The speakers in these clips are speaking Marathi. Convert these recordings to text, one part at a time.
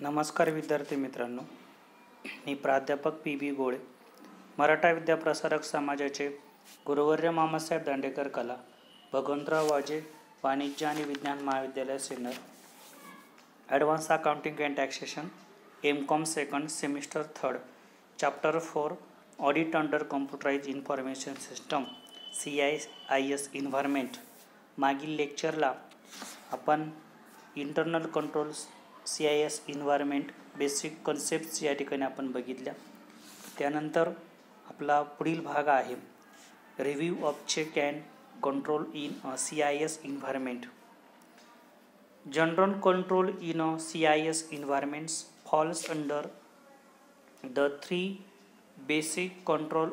नमस्कार विद्यार्थी मित्रांनो, मी प्राध्यापक पी.बी. गोळे, मराठा विद्याप्रसारक समाजाचे गुरुवर्य मामासाहेब दांडेकर कला, भगवंतराव वाजे वाणिज्य आणि विज्ञान महाविद्यालय Sinnar, advance accounting and taxation, M.Com second semester third, chapter 4 audit under computerise information system CIS environment. मागील लेक्चरला आपण internal controls CIS environment basic concepts या ठिकाणी आपण बघितल्या. त्यानंतर आपला पुढील भाग आहे review of check and control in CIS environment. General control in CIS environments falls under the three basic control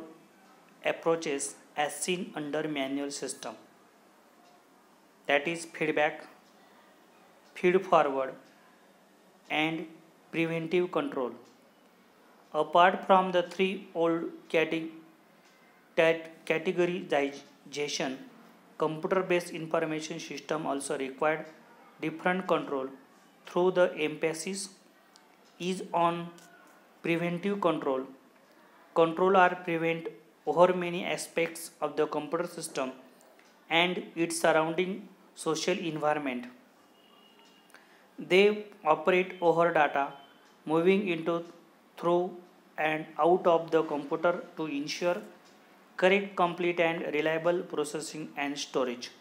approaches as seen under manual system, that is feedback, feed forward and preventive control. Apart from the three old categorization, computer-based information system also required different control. Through the emphasis is on preventive control. Control or prevent over many aspects of the computer system and its surrounding social environment. They operate over data moving into, through and out of the computer to ensure correct, complete and reliable processing and storage.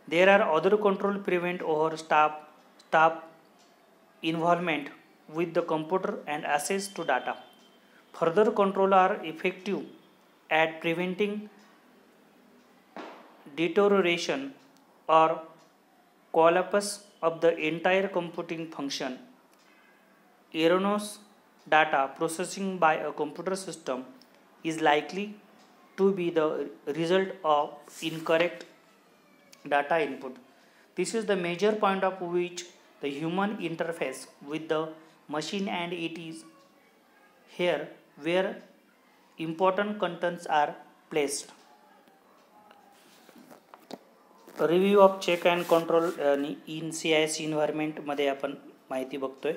There are other control prevent over staff involvement with the computer and access to data. Further control are effective at preventing deterioration or collapse of the entire computing function. Erroneous data processing by a computer system is likely to be the result of incorrect data input. This is the major point of which the human interface with the machine, and it is here where important contents are placed. Review of check and control in CIS इन्व्हायरमेंटमध्ये आपण माहिती बघतोय.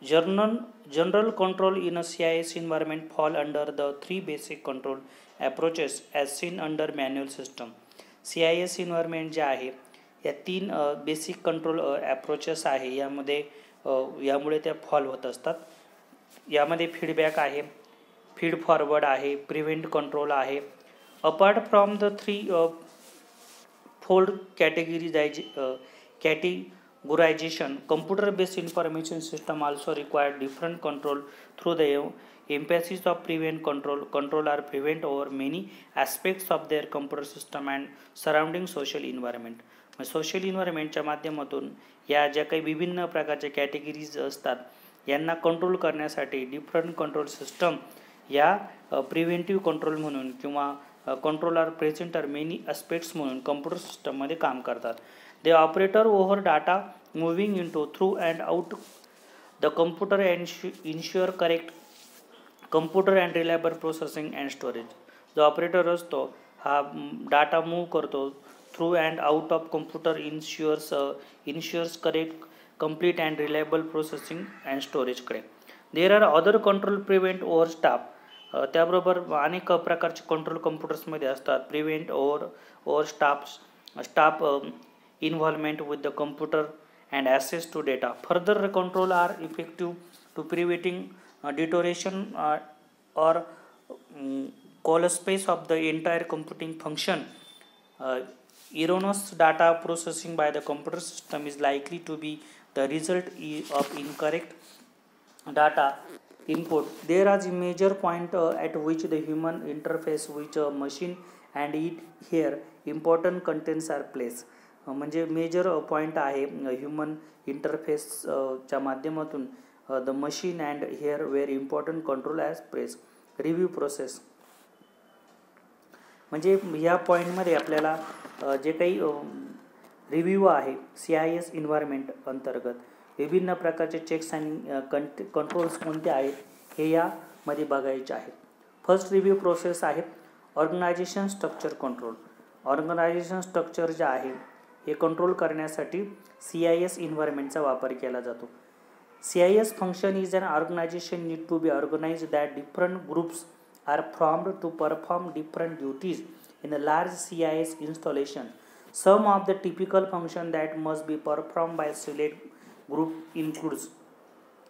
General control in CIS environment fall under the three basic control approaches as seen under manual system. CIS environment जे आहे या तीन बेसिक कंट्रोल अप्रोचेस आहे, यामुळे त्या फॉल होत असतात. यामध्ये फीडबॅक आहे, फीड फॉरवर्ड आहे, प्रिव्हेंट कंट्रोल आहे. Apart from the three fold categorization, computer-based information system also require different control. Through the emphasis of prevent control or prevent over many aspects of their computer system and surrounding social environment. Social इन्व्हायरमेंटच्या माध्यमातून या ज्या काही विभिन्न प्रकारच्या कॅटेगरीज असतात यांना कंट्रोल करण्यासाठी डिफरंट कंट्रोल सिस्टम या प्रिव्हेंटिव्ह कंट्रोल म्हणून किंवा control are present are many aspects म्हणून कम्प्युटर सिस्टममध्ये काम करतात. They operator over data moving into, through and out the computer and ensure correct computer and reliable processing and storage. जो ऑपरेटर असतो हा डाटा मूव्ह करतो through and out of computer, ensures correct, complete and reliable processing and स्टोरेजकडे. There are other control prevent over staff. त्याबरोबर अनेक प्रकारचे कंट्रोल कम्प्युटर्समध्ये असतात. Prevent over staff involvement with the computer and access to data. Further control are effective to preventing deterioration or collapse of the entire computing function. Erroneous data processing by the computer system is likely to be the result of incorrect data input. There is a major point at which the human interface with a machine, and here important contents are placed. म्हणजे मेजर पॉईंट आहे ह्युमन इंटरफेसच्या माध्यमातून the machine and here where important control as press. Review process म्हणजे या पॉईंटमध्ये आपल्याला जे काही रिव्ह्यू आहे CIS इन्व्हायरमेंट अंतर्गत विभिन्न प्रकारचे चेक्स आणि कंट्रोल्स कोणते आहेत हे यामध्ये बघायचे आहेत. फर्स्ट रिव्ह्यू प्रोसेस आहे organisation structure control. Organisation structure जे आहे हे कंट्रोल करण्यासाठी CIS इन्व्हायरमेंटचा वापर केला जातो. CIS function is an organization need to be organized that different groups are formed to perform different duties in a large CIS installation. Some of the typical function that must be performed by select group includes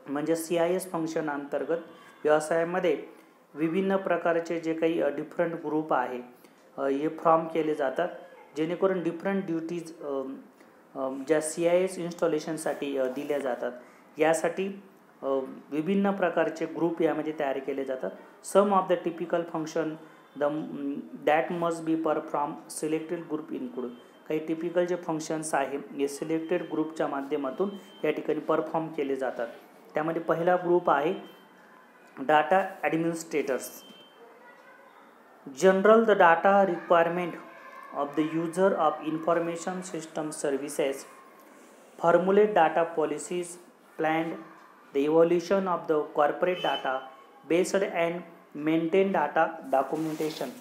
म्हणजे CIS फंक्शन अंतर्गत व्यवसायामध्ये विभिन्न प्रकारचे जे काही डिफरंट ग्रुप आहे हे फॉर्म केले जातात जेणेकरून डिफरंट ड्युटीज ज्या CIS इन्स्टॉलेशनसाठी दिल्या जातात यासाठी विभिन्न प्रकारचे ग्रुप यामध्ये तयार केले जातात. Some of the typical function that must be perform selected group include. काही टिपिकल जे फंक्शन्स आहे हे सिलेक्टेड ग्रुपच्या माध्यमातून या ठिकाणी परफॉर्म केले जातात. त्यामध्ये पहिला ग्रुप आहे data ॲडमिनिस्ट्रेटर्स. General the data requirement of the user of information system services, formulate data policies, planned the evolution of the corporate data based and maintain data documentation.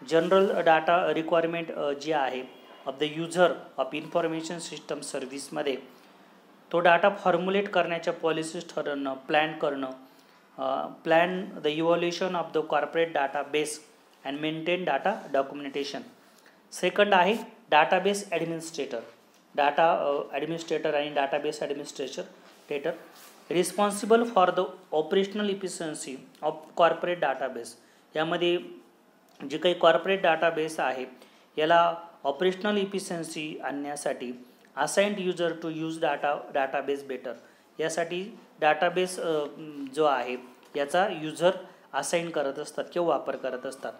General data requirement जे आहे of the user of information system service मध्ये तो डाटा फॉर्म्युलेट करण्याच्या पॉलिसीज ठरवणं, प्लॅन करणं, plan the evolution of the corporate data base and maintain data documentation. Second आहे डाटाबेस ॲडमिनिस्ट्रेटर. डाटा ॲडमिनिस्ट्रेटर आणि database administrator responsible for the operational efficiency of corporate database. यामध्ये जे काही कॉर्पोरेट डाटाबेस आहे याला ऑपरेशनल इफिशियन्सी आणण्यासाठी assigned user to use database better. यासाठी डाटाबेस जो आहे याचा युजर असाइन करत असतात किंवा वापर करत असतात.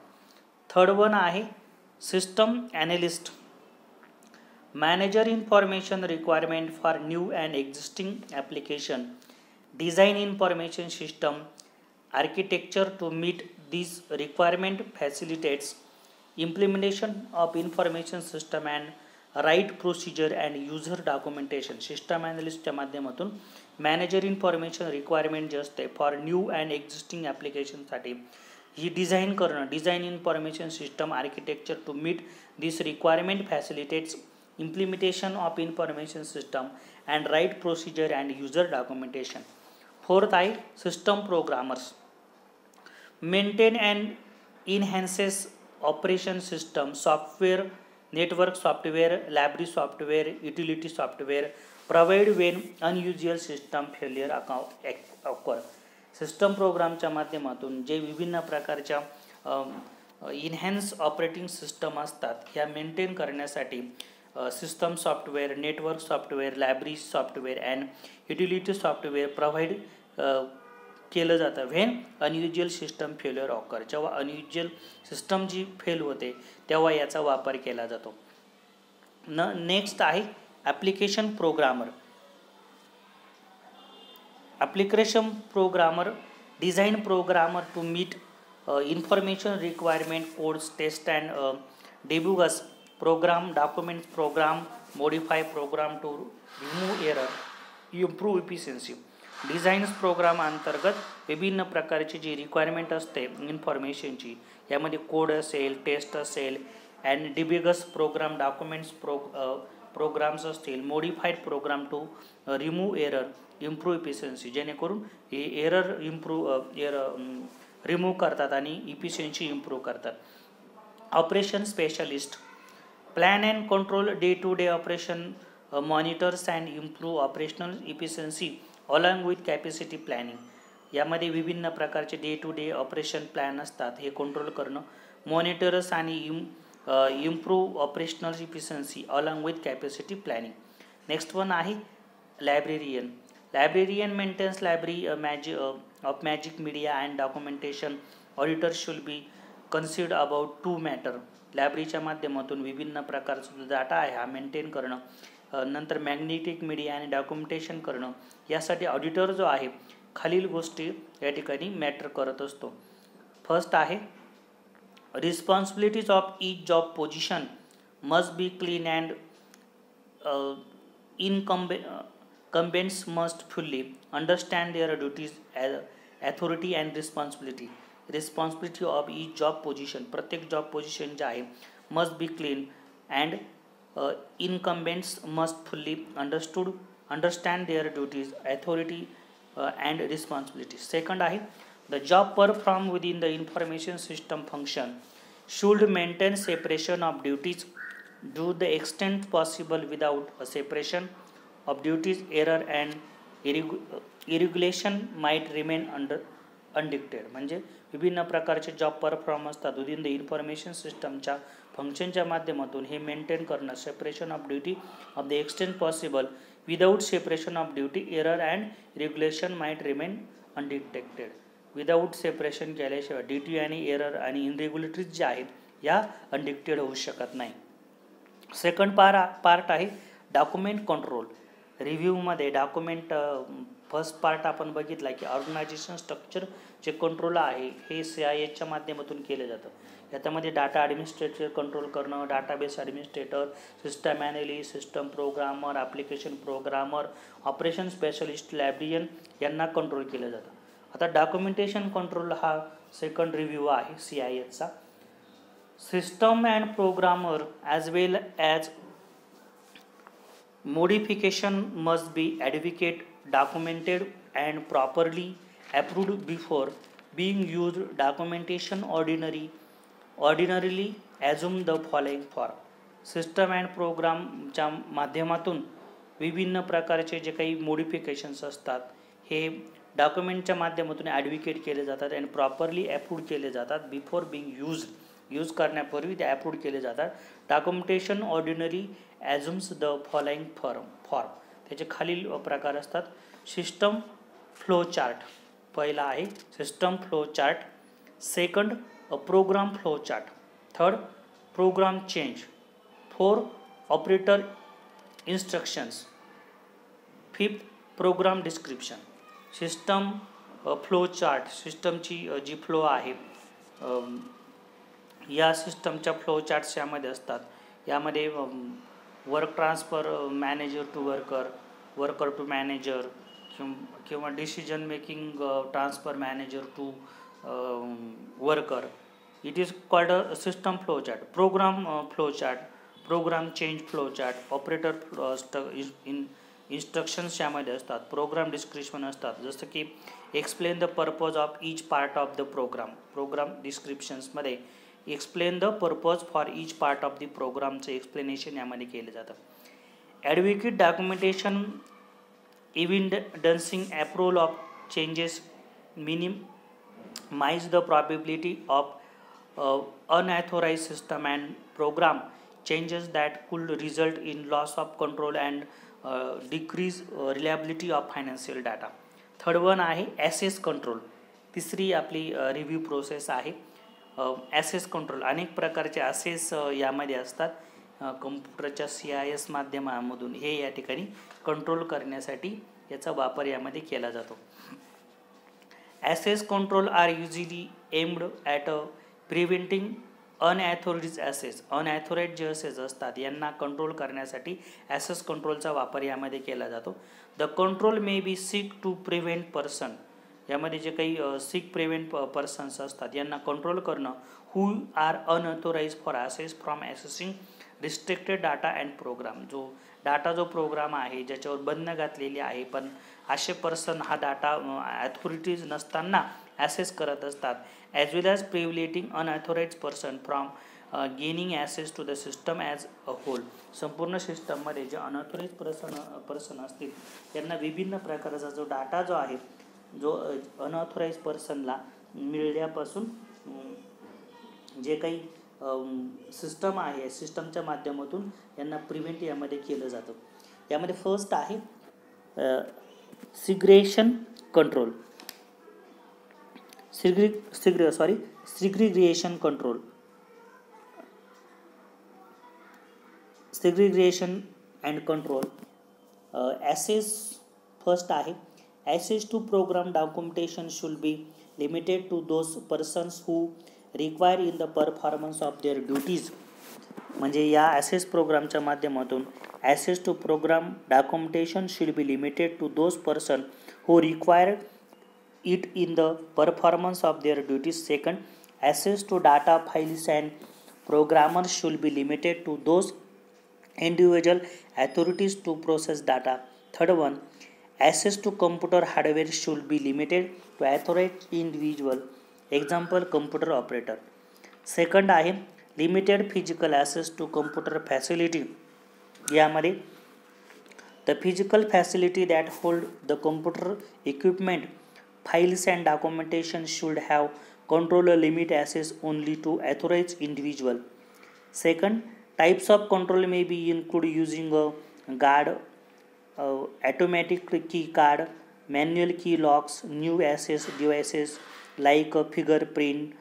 थर्ड वन आहे System Analyst. Manager information requirement for new and existing application. Design information system architecture to meet these requirement, facilitates implementation of information system and right procedure and user documentation. System Analyst च्या माध्यमातून मॅनेजर इन्फॉर्मेशन रिक्वायरमेंट जे असते फॉर न्यू अँड एक्झिस्टिंग ॲप्लिकेशनसाठी ही डिझाईन करणं, design information system architecture to meet this requirement, facilitates implementation of information system and write procedure and user documentation. Fourth आहे system programmers. Maintain and enhances operation system software, network software, library software, utility software, provide when unusual system failure occur. System प्रोग्रामच्या माध्यमातून जे विभिन्न प्रकारच्या इन्हॅन्स ऑपरेटिंग सिस्टम असतात ह्या मेंटेन करण्यासाठी system software, network software, library software and utility software provide केलं जातं when unusual system failure occur. जेव्हा अनयुज्युअल सिस्टम जी फेल होते तेव्हा याचा वापर केला जातो. नेक्स्ट आहे application programmer. Application programmer, design programmer to meet information requirement, codes, test and debuggers, program documents, program modify, program to remove error, improve efficiency. Designs program अंतर्गत विभिन्न प्रकारची जी रिक्वायरमेंट असते इन्फॉर्मेशनची यामध्ये कोड असेल, टेस्ट असेल and debuggers, program documents, programs असतील, modified program to remove error, improve efficiency जेणेकरून एरर रिमूव्ह करतात आणि इफिशियन्सी इम्प्रूव्ह करतात. Operation specialist plan and control day to day operation, monitors and improve operational efficiency along with capacity planning. यामध्ये विभिन्न प्रकारचे day to day operation plan असतात हे कंट्रोल करणं, मॉनिटर्स आणि improve operational efficiency along with capacity planning. Next one आहे librarian. Librarian maintains library of magic media and documentation. Auditor should be considered about two matter. लायब्ररीच्या माध्यमातून विभिन्न प्रकारचा जो डाटा आहे हा मेंटेन करणं, नंतर मॅग्नेटिक मीडिया आणि डॉक्युमेंटेशन करणं. यासाठी ऑडिटर जो आहे खालील गोष्टी या ठिकाणी मॅटर करत असतो. फर्स्ट आहे responsibilities of each job position must be clean and Incumbents must fully understand their duties, authority and responsibility. Responsibility of each job position. प्रत्येक जॉब पोझिशन जे आहे must be clean and incumbents must fully understood understand their duties, authority and responsibilities. Second आहे the job perform within the information system function should maintain separation of duties to the extent possible. Without a separation of duties, error and irregulation might remain undetected. म्हणजे विभिन्न प्रकारचे जॉब परफॉर्म असतात विदिन द इन्फॉर्मेशन सिस्टमच्या फंक्शनच्या माध्यमातून हे मेंटेन करणं, separation of duty of the extent possible. Without separation of duty, error and regulation might remain undetected. Without separation केल्याशिवाय ड्युटी आणि एरर आणि इनरेग्युलेटरीज जे आहेत या अनडिटेक्टेड होऊ शकत नाही. सेकंड पार्ट आहे डॉक्युमेंट कंट्रोल. रिव्ह्यूमध्ये डॉक्युमेंट फर्स्ट पार्ट आपण बघितला की ऑर्गनायझेशन स्ट्रक्चर जे कंट्रोल आहे हे CISच्या माध्यमातून केले जातं. याच्यामध्ये डाटा ॲडमिनिस्ट्रेटर कंट्रोल करणं, database administrator, system analyst, system programmer, application programmer, operation specialist, librarian यांना कंट्रोल केलं जातं. आता डॉक्युमेंटेशन कंट्रोल हा सेकंड रिव्ह्यू आहे CISचा. System and programmer as well as modification must be adequate, documented and properly approved before being used. Documentation ordinarily assume the following form. System and प्रोग्रामच्या माध्यमातून विभिन्न प्रकारचे जे काही मॉडिफिकेशन्स असतात हे डॉक्युमेंटच्या माध्यमातून ॲडव्होकेट केले जातात आणि प्रॉपरली अप्रूव्ड केले जातात. बिफोर बिंग यूज करण्यापूर्वी ते अप्रूव्ड केले जातात. Documentation ordinary assumes the following form. त्याचे खालील प्रकार असतात. सिस्टम फ्लो चार्ट पहिला आहे system flow chart. Second program flow chart. Third program change. Four operator instructions. Fifth program description. System flow chart सिस्टमची जी फ्लो आहे या सिस्टमच्या फ्लो चार्ट्स यामध्ये असतात. यामध्ये work transfer manager to worker to manager किंवा decision making transfer manager to worker. It is called a system flow chart. Program flow chart, program change flow chart, operator instructions यामध्ये असतात. प्रोग्राम डिस्क्रिप्शन असतात जसं की explain the purpose of each part of the program. Program डिस्क्रिप्शन्समध्ये explain the purpose for each part of the प्रोग्रामचं एक्सप्लेनेशन यामध्ये केलं जातं. Advocate documentation evidencing approval of changes, minimize the probability of unauthorized system and program changes that could result in loss of control and decrease reliability of financial data. Third one आहे ॲसेस कंट्रोल. तिसरी आपली रिव्ह्यू प्रोसेस आहे ॲसेस कंट्रोल. अनेक प्रकारचे ॲसेस यामध्ये असतात. कम्प्युटरच्या CIS माध्यमामधून हे या ठिकाणी कंट्रोल करण्यासाठी याचा वापर यामध्ये केला जातो. Access control are usually aimed at preventing unauthorised access. Unauthorised जे ॲसेस असतात यांना कंट्रोल करण्यासाठी ॲसेस कंट्रोलचा वापर यामध्ये केला जातो. The control may be seek to prevent person. यामध्ये जे काही सीक प्रिव्हेंट पर्सन्स असतात यांना कंट्रोल करणं who are unauthorise for access from accessing restricted data and program. जो प्रोग्राम आहे ज्याच्यावर बंद घातलेली आहे पण असे पर्सन हा डाटा ॲथॉरिटीज नसताना ॲसेस करत असतात. As well as prohibiting unauthorise person from gaining access to the system as a whole. संपूर्ण सिस्टममध्ये जे अनऑथोराइज पर्सन असतील त्यांना विभिन्न प्रकारचा जो डाटा जो आहे जो अनऑथोराइज पर्सनला मिळण्यापासून जे काही सिस्टम आहे सिस्टमच्या माध्यमातून यांना प्रिव्हेंट यामध्ये केलं जातं. यामध्ये फर्स्ट आहे segregation control. Segregation control. Segregation and control. Access first आहे access to program documentation should be limited to those persons who require in the performance of their duties. म्हणजे या ॲसेस प्रोग्रामच्या माध्यमातून access to program documentation should be limited to those person who require it in the performance of their duties. Second access to data files and programmers should be limited to those individual authorities to process data. Third one, access to computer hardware should be limited to authorized individual, example computer operator. Second आहे limited physical access to computer facility. यामध्ये the physical facility that hold the computer equipment, files and documentation should have controller limit access only to authorized individual. Second, types of control may be include using a guard, automatic key card, manual key locks, new access devices like a fingerprint,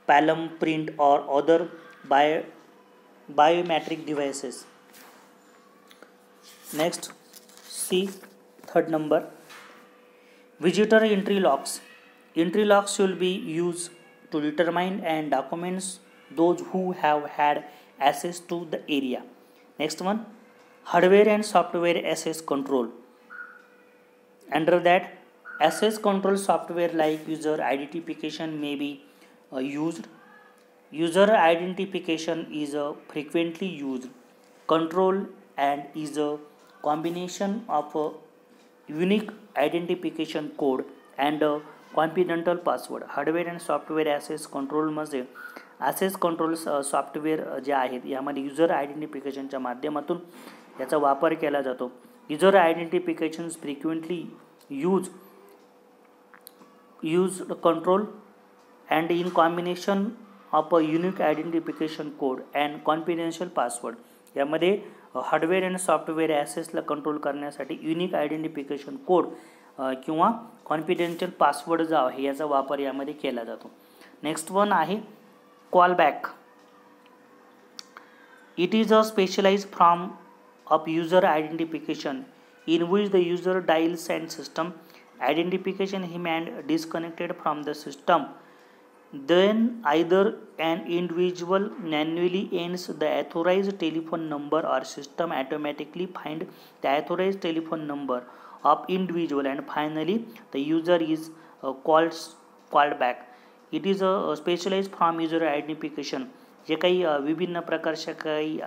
palm print or other biometric devices. Next, C, third number, visitor entry locks. Entry locks should be used to determine and documents those who have had access to the area. Next one, hardware and software access control. Under that, access control software like user identification may be used. User identification is a frequently used control and is a combination of a unique identification code and a confidential password. Hardware and software assess कंट्रोलमध्ये ॲसेस कंट्रोल सॉफ्टवेअर जे आहेत यामध्ये युजर आयडेंटिफिकेशनच्या माध्यमातून याचा वापर केला जातो. User identification frequently used control and in combination of a unique identification code and confidential password. यामध्ये हार्डवेअर आणि सॉफ्टवेअर ॲसेसला कंट्रोल करण्यासाठी युनिक आयडेंटिफिकेशन कोड किंवा कॉन्फिडेन्शियल पासवर्ड जो आहे याचा वापर यामध्ये केला जातो. नेक्स्ट वन आहे call back. It is a specialised form of user identification in which the user dials and system identification him and disconnected from the system. Then either an individual manually enters the authorized telephone number or system automatically find the authorized telephone number of individual and finally the user is called back. It is a specialized from user identification. जे काही विभिन्न प्रकारच्या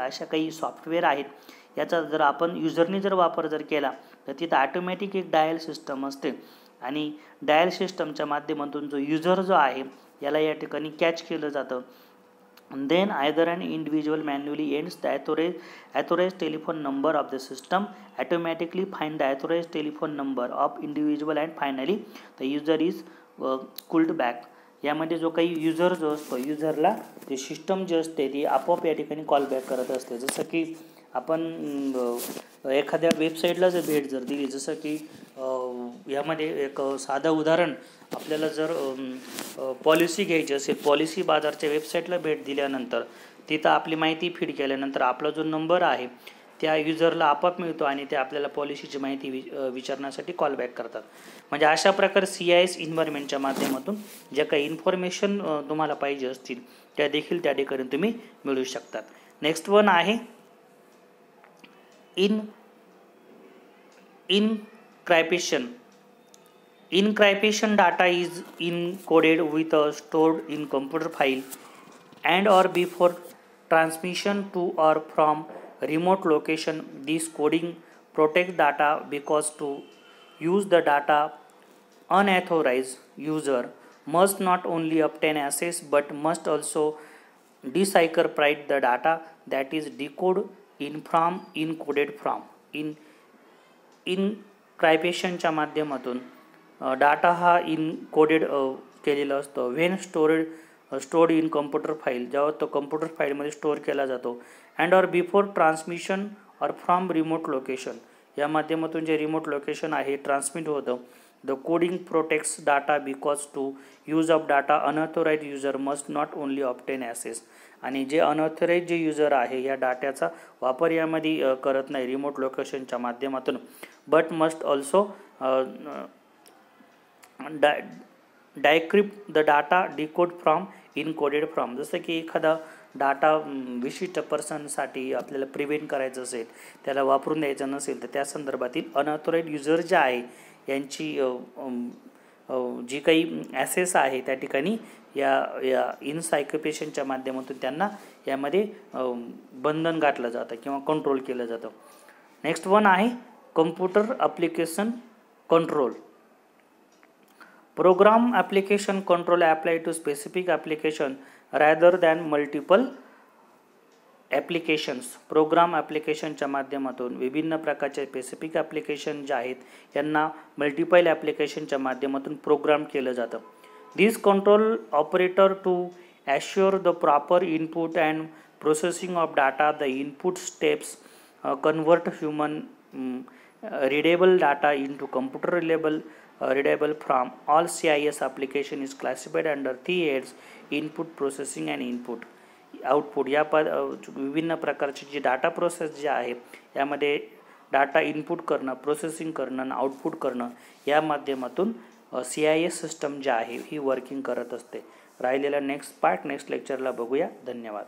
अशा काही सॉफ्टवेअर आहेत याचा जर आपण युजरने जर वापर जर केला तर तिथं ऑटोमॅटिक एक डायल सिस्टम असते आणि डायल सिस्टमच्या माध्यमातून जो युजर जो आहे याला या ठिकाणी कॅच केलं जातं. Then either an individual manually ends the authorized telephone number of the system automatically find the authorized telephone number of individual and finally the user is called back. यामध्ये जो काही युजर जो असतो युजरला जे सिस्टम जे असते ती आपोआप या ठिकाणी कॉल बॅक करत असते. जसं की आपण एखाद्या वेबसाईटला जर भेट जर दिली, जसं की यामध्ये एक साधं उदाहरण आपल्याला जर पॉलिसी घ्यायची असेल, पॉलिसी बाजारच्या वेबसाईटला भेट दिल्यानंतर तिथं आपली माहिती फीड केल्यानंतर आपला जो नंबर आहे त्या युजरला आपोआप मिळतो आणि ते आपल्याला पॉलिसीची माहिती विचारण्यासाठी कॉल बॅक करतात. म्हणजे अशा प्रकारे CIS एन्व्हायरमेंटच्या माध्यमातून ज्या काही इन्फॉर्मेशन तुम्हाला पाहिजे असतील त्या देखील त्या ठिकाणी तुम्ही मिळवू शकतात. नेक्स्ट वन आहे encryption. Encryption data is encoded with a stored in computer file and or before transmission to or from remote location. This coding protects data because to use the data unauthorized user must not only obtain access but must also decipher the data that is decoded in from encoded from. इनक्रायपेशनच्या माध्यमातून डाटा हा इनकोडेड केलेला असतो. When stored in computer file, जेव्हा तो कम्प्युटर फाईलमध्ये स्टोअर केला जातो. And or before transmission or from remote location, या माध्यमातून जे रिमोट लोकेशन आहे ट्रान्समिट होतं. The coding protects data because to use of data unauthorised user must not only obtain access. आणि जे अनऑथोराइज जे युजर आहे या डाट्याचा वापर यामध्ये करत नाही रिमोट लोकेशनच्या माध्यमातून, but must also decrypt the data decode from encoded from. जसं की एखादा डाटा विशिष्ट पर्सनसाठी आपल्याला प्रिव्हेंट करायचं असेल, त्याला वापरून द्यायचं नसेल, तर त्या संदर्भातील अनऑथोराइज युजर जे आहे यांची जी काही ॲसेस आहे त्या ठिकाणी या इनसायक्लोपेशनच्या माध्यमातून त्यांना यामध्ये बंधन घातलं जातं किंवा कंट्रोल केलं जातं. नेक्स्ट वन आहे computer application control. Program application control apply to specific application rather than multiple applications. Program ॲप्लिकेशनच्या माध्यमातून विभिन्न प्रकारचे स्पेसिफिक ॲप्लिकेशन जे आहेत यांना मल्टिपल ॲप्लिकेशनच्या माध्यमातून प्रोग्राम केलं जातं. This control operator to assure the proper input and processing of data. The input steps convert human readable data into computer readable from all CIS application is classified under 3 heads: input, processing and output. या विभिन्न प्रकारचे जे डाटा प्रोसेस जे आहे यामध्ये डाटा इनपुट करणं, प्रोसेसिंग करणं आणि आउटपुट करणं या माध्यमातून CIS सिस्टम जे आहे ही वर्किंग करत असते. राहिलेला नेक्स्ट पार्ट नेक्स्ट लेक्चरला बघूया. धन्यवाद.